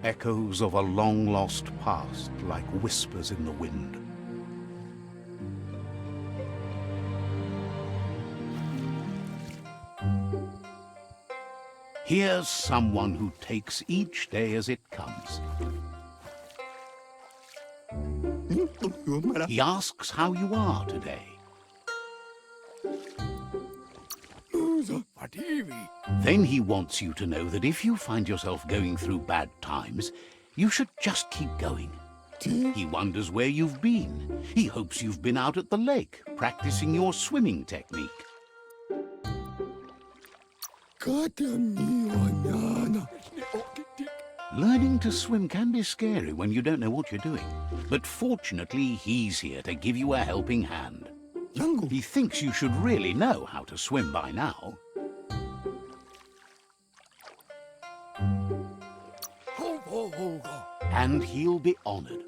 Echoes of a long-lost past like whispers in the wind. Here's someone who takes each day as it comes. He asks how you are today. Then he wants you to know that if you find yourself going through bad times, you should just keep going. He wonders where you've been. He hopes you've been out at the lake, practicing your swimming technique. Learning to swim can be scary when you don't know what you're doing. But fortunately, he's here to give you a helping hand. He thinks you should really know how to swim by now. And he'll be honored.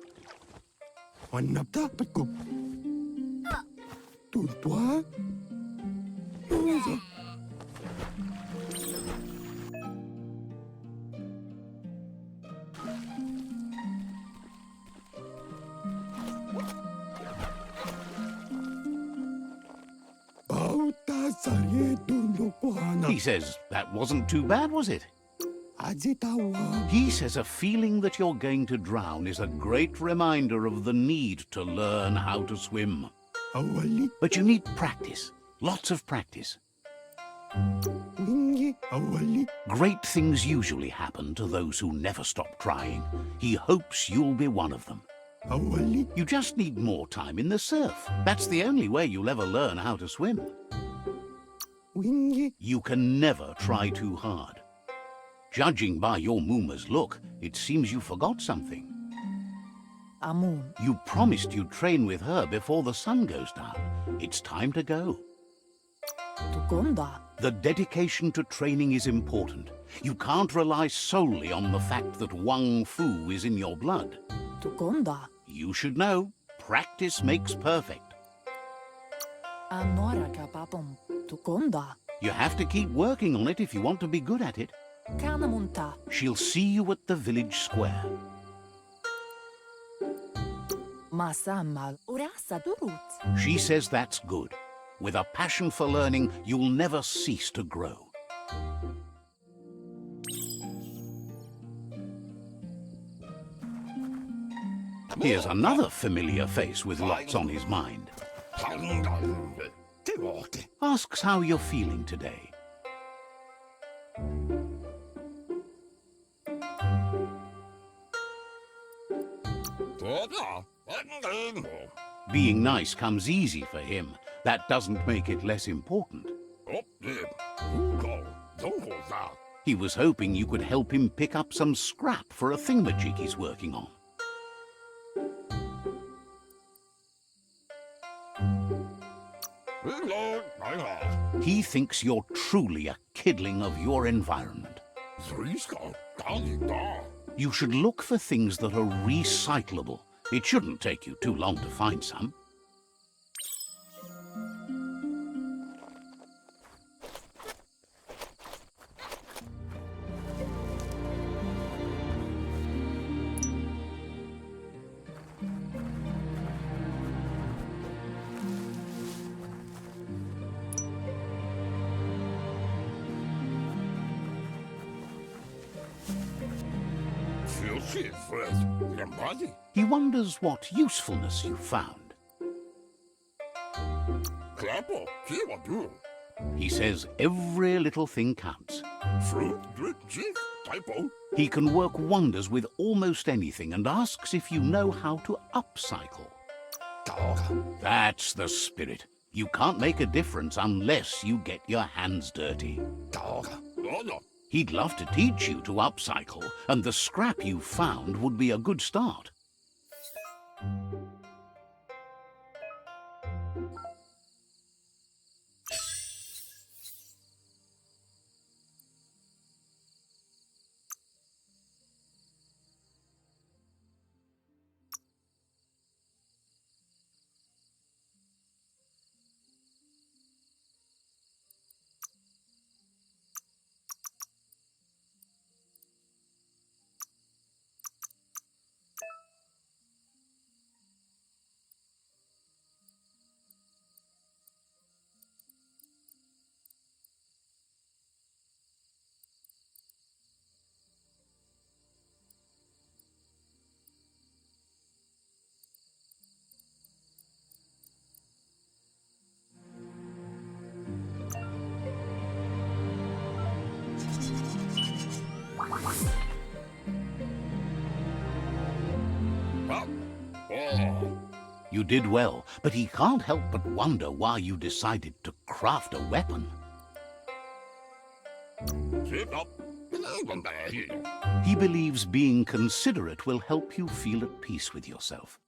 He says that wasn't too bad, was it? He says a feeling that you're going to drown is a great reminder of the need to learn how to swim. But you need practice, lots of practice. Great things usually happen to those who never stop trying. He hopes you'll be one of them. You just need more time in the surf. That's the only way you'll ever learn how to swim. You can never try too hard. Judging by your Muma's look, it seems you forgot something. You promised you'd train with her before the sun goes down. It's time to go. The dedication to training is important. You can't rely solely on the fact that WUNG-FU is in your blood. You should know, practice makes perfect. You have to keep working on it if you want to be good at it. She'll see you at the village square. She says that's good. With a passion for learning, you'll never cease to grow. Here's another familiar face with lots on his mind. Asks how you're feeling today. Being nice comes easy for him. That doesn't make it less important. He was hoping you could help him pick up some scrap for a thingamajig he's working on. He thinks you're truly a kidling of your environment. You should look for things that are recyclable. It shouldn't take you too long to find some. He wonders what usefulness you found. He says every little thing counts. He can work wonders with almost anything and asks if you know how to upcycle. That's the spirit. You can't make a difference unless you get your hands dirty. He'd love to teach you to upcycle, and the scrap you found would be a good start. You did well, but he can't help but wonder why you decided to craft a weapon. He believes being considerate will help you feel at peace with yourself.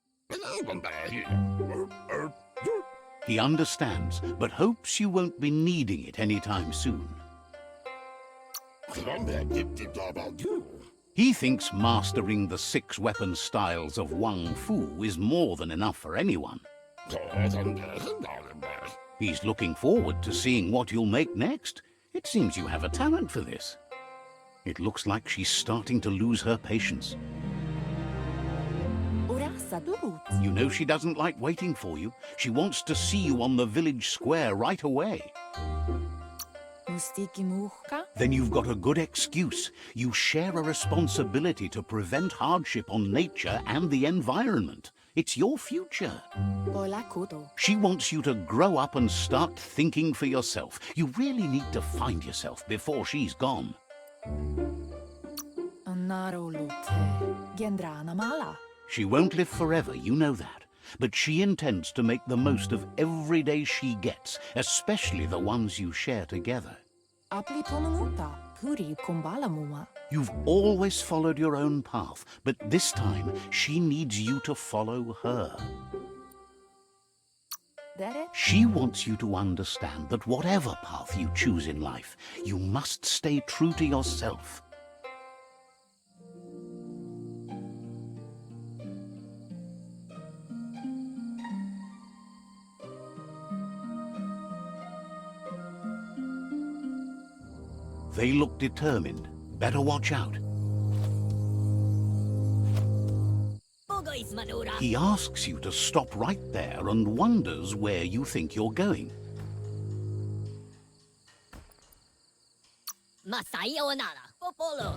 He understands, but hopes you won't be needing it anytime soon. He thinks mastering the 6 weapon styles of WUNG-FU is more than enough for anyone. He's looking forward to seeing what you'll make next. It seems you have a talent for this. It looks like she's starting to lose her patience. You know she doesn't like waiting for you. She wants to see you on the village square right away. Then you've got a good excuse. You share a responsibility to prevent hardship on nature and the environment. It's your future. She wants you to grow up and start thinking for yourself. You really need to find yourself before she's gone. She won't live forever, you know that. But she intends to make the most of every day she gets, especially the ones you share together. You've always followed your own path, but this time she needs you to follow her. She wants you to understand that whatever path you choose in life, you must stay true to yourself. They look determined. Better watch out. He asks you to stop right there and wonders where you think you're going.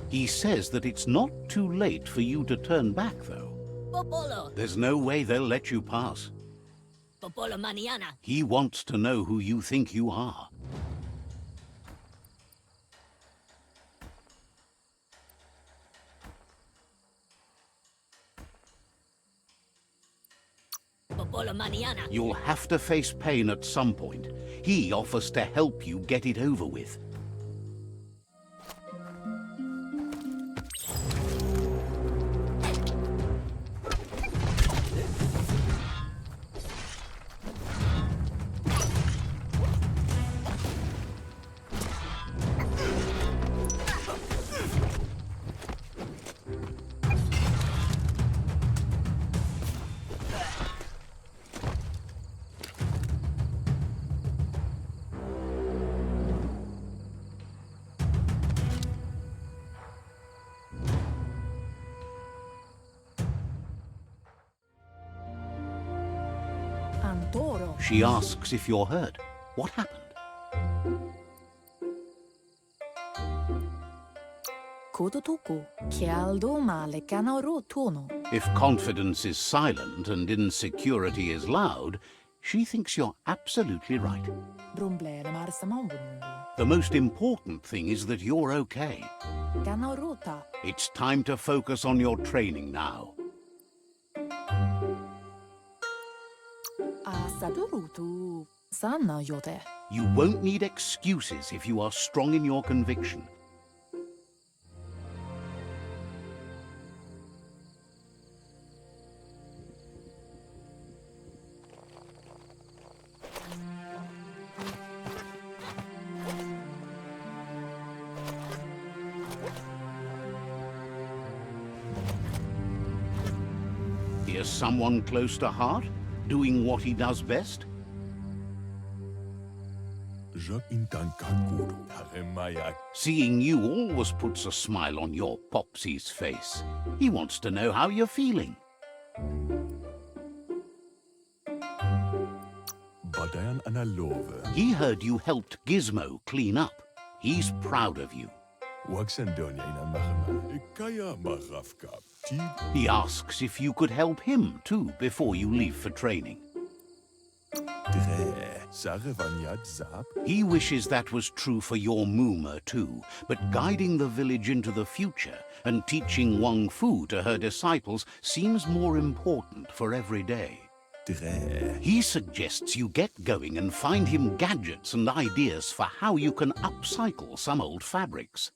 He says that it's not too late for you to turn back, though. There's no way they'll let you pass. He wants to know who you think you are. You'll have to face pain at some point. He offers to help you get it over with. She asks if you're hurt. What happened? If confidence is silent and insecurity is loud, she thinks you're absolutely right. The most important thing is that you're okay. It's time to focus on your training now. You won't need excuses if you are strong in your conviction. Here's someone close to heart, doing what he does best. Seeing you always puts a smile on your Popsy's face. He wants to know how you're feeling. He heard you helped Gizmo clean up. He's proud of you. He asks if you could help him too before you leave for training. He wishes that was true for your Mooma too, but guiding the village into the future and teaching WUNG-FU to her disciples seems more important for every day. He suggests you get going and find him gadgets and ideas for how you can upcycle some old fabrics.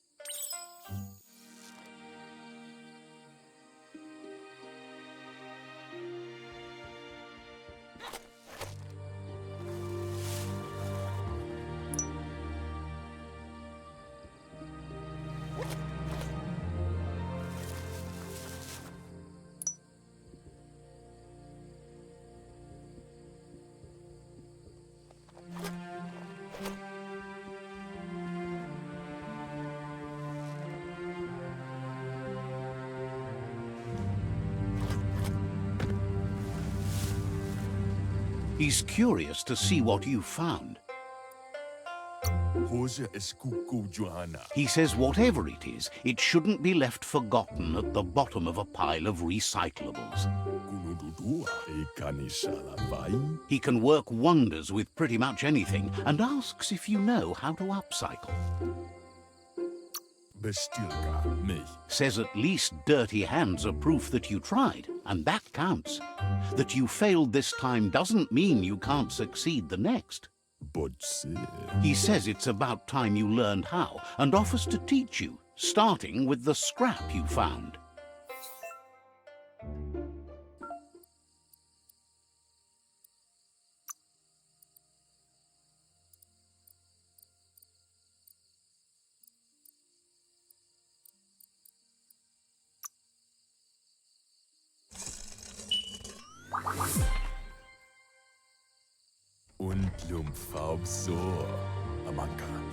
He's curious to see what you've found. He says whatever it is, it shouldn't be left forgotten at the bottom of a pile of recyclables. He can work wonders with pretty much anything and asks if you know how to upcycle. Says at least dirty hands are proof that you tried, and that counts. That you failed this time doesn't mean you can't succeed the next. He says it's about time you learned how, and offers to teach you, starting with the scrap you found.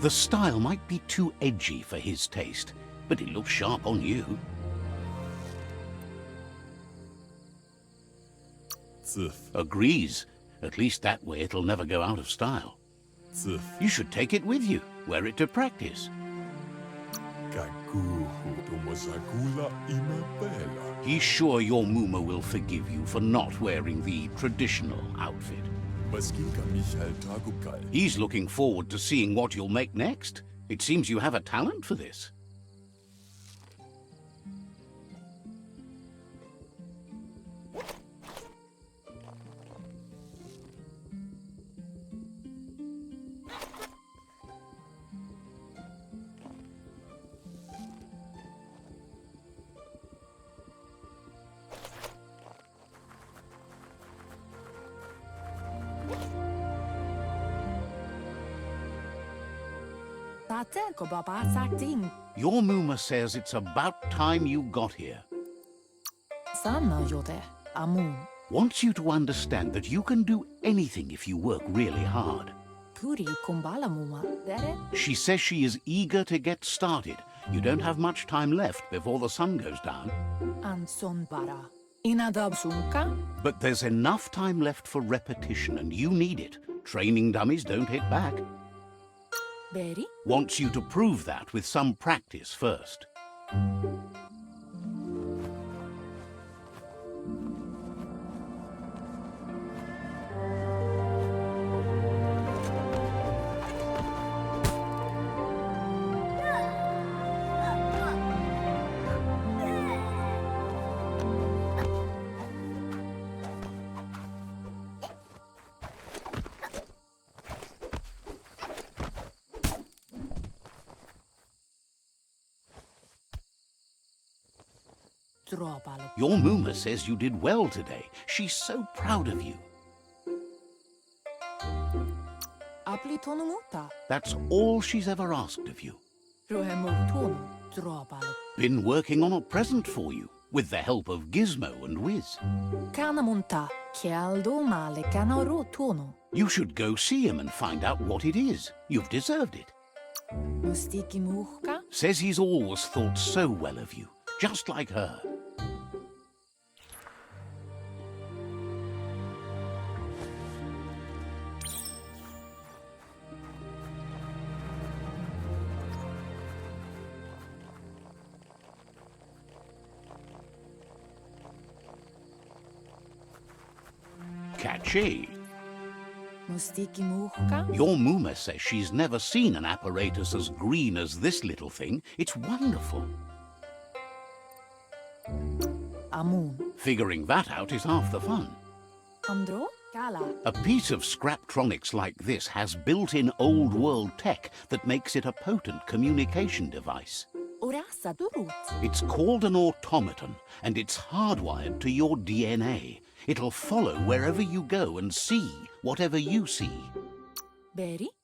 The style might be too edgy for his taste, but it looks sharp on you. Agrees. At least that way it'll never go out of style. You should take it with you, wear it to practice. He's sure your Mooma will forgive you for not wearing the traditional outfit. He's looking forward to seeing what you'll make next. It seems you have a talent for this. Your Mooma says it's about time you got here. Wants you to understand that you can do anything if you work really hard. She says she is eager to get started. You don't have much time left before the sun goes down. But there's enough time left for repetition, and you need it. Training dummies don't hit back. Wants you to prove that with some practice first. Your Mooma says you did well today. She's so proud of you. That's all she's ever asked of you. Been working on a present for you, with the help of Gizmo and Wiz. You should go see him and find out what it is. You've deserved it. Says he's always thought so well of you, just like her. Catchy. Your Muma says she's never seen an apparatus as green as this little thing. It's wonderful. Figuring that out is half the fun. A piece of Scraptronics like this has built-in old-world tech that makes it a potent communication device. It's called an automaton, and it's hardwired to your DNA. It'll follow wherever you go and see whatever you see.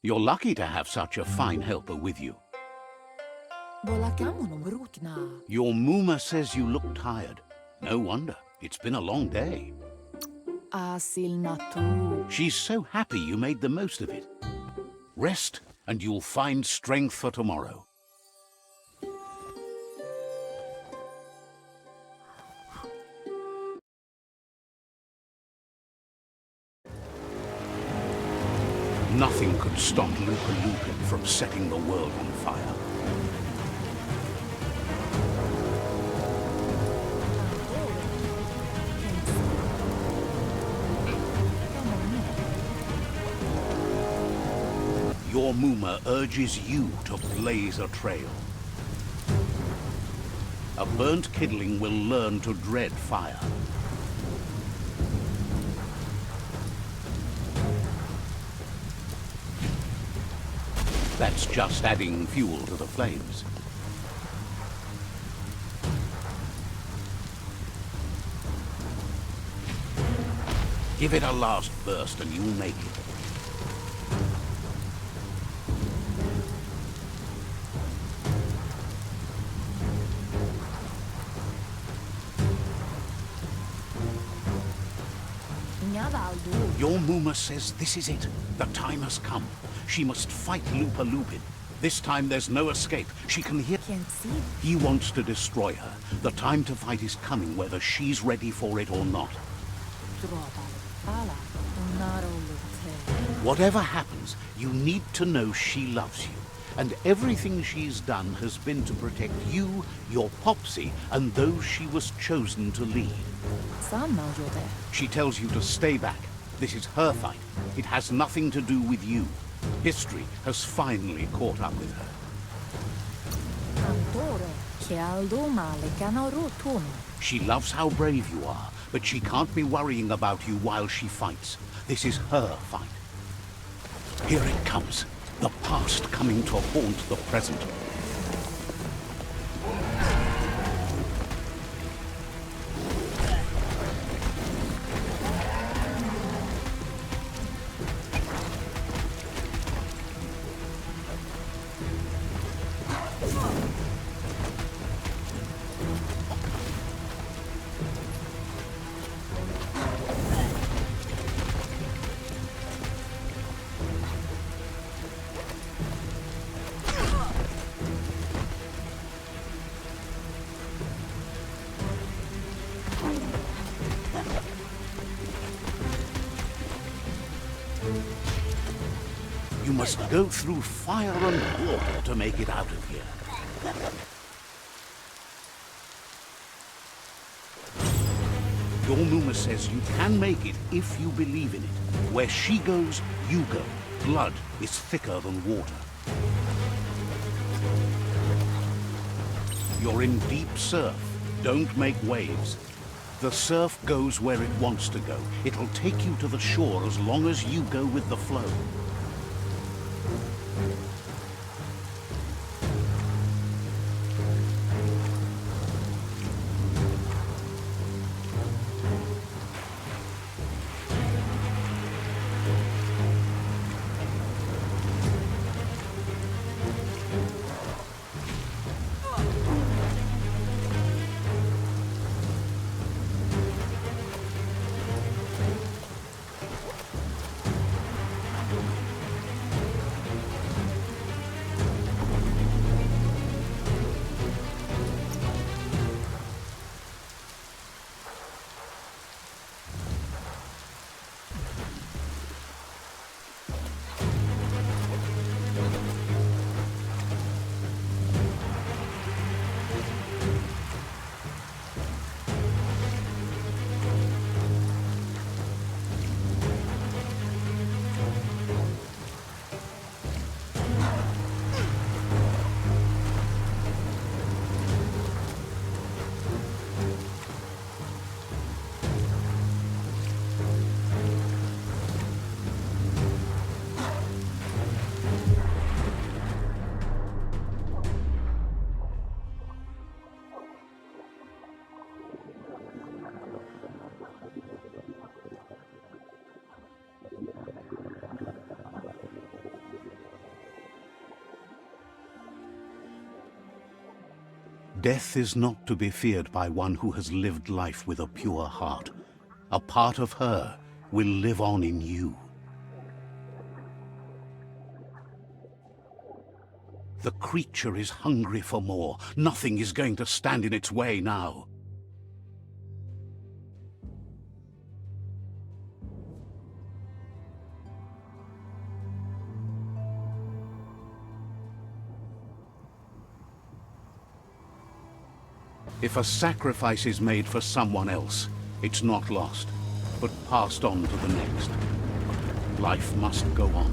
You're lucky to have such a fine helper with you. Your Muma says you look tired. No wonder. It's been a long day. She's so happy you made the most of it. Rest, and you'll find strength for tomorrow. Nothing could stop LUPA-LUPIN from setting the world on fire. Your Muma urges you to blaze a trail. A burnt kidling will learn to dread fire. That's just adding fuel to the flames. Give it a last burst and you'll make it. Your Muma says this is it. The time has come. She must fight LUPA-LUPIN. This time there's no escape. She can hear... He wants to destroy her. The time to fight is coming, whether she's ready for it or not. Whatever happens, you need to know she loves you. And everything she's done has been to protect you, your Popsy, and those she was chosen to lead. She tells you to stay back. This is her fight. It has nothing to do with you. History has finally caught up with her. She loves how brave you are, but she can't be worrying about you while she fights. This is her fight. Here it comes. The past coming to haunt the present. You must go through fire and water to make it out of here. Your Muma says you can make it if you believe in it. Where she goes, you go. Blood is thicker than water. You're in deep surf. Don't make waves. The surf goes where it wants to go. It'll take you to the shore as long as you go with the flow. Death is not to be feared by one who has lived life with a pure heart. A part of her will live on in you. The creature is hungry for more. Nothing is going to stand in its way now. If a sacrifice is made for someone else, it's not lost, but passed on to the next. Life must go on.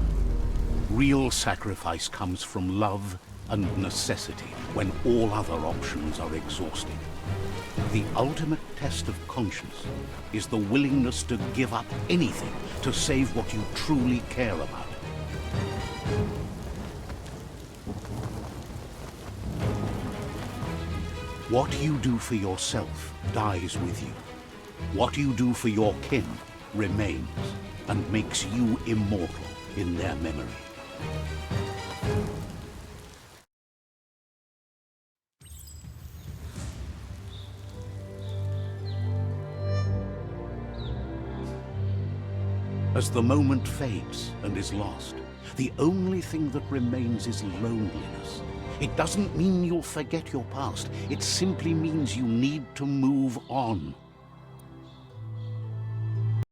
Real sacrifice comes from love and necessity, when all other options are exhausted. The ultimate test of conscience is the willingness to give up anything to save what you truly care about. What you do for yourself dies with you. What you do for your kin remains and makes you immortal in their memory. As the moment fades and is lost, the only thing that remains is loneliness. It doesn't mean you'll forget your past. It simply means you need to move on.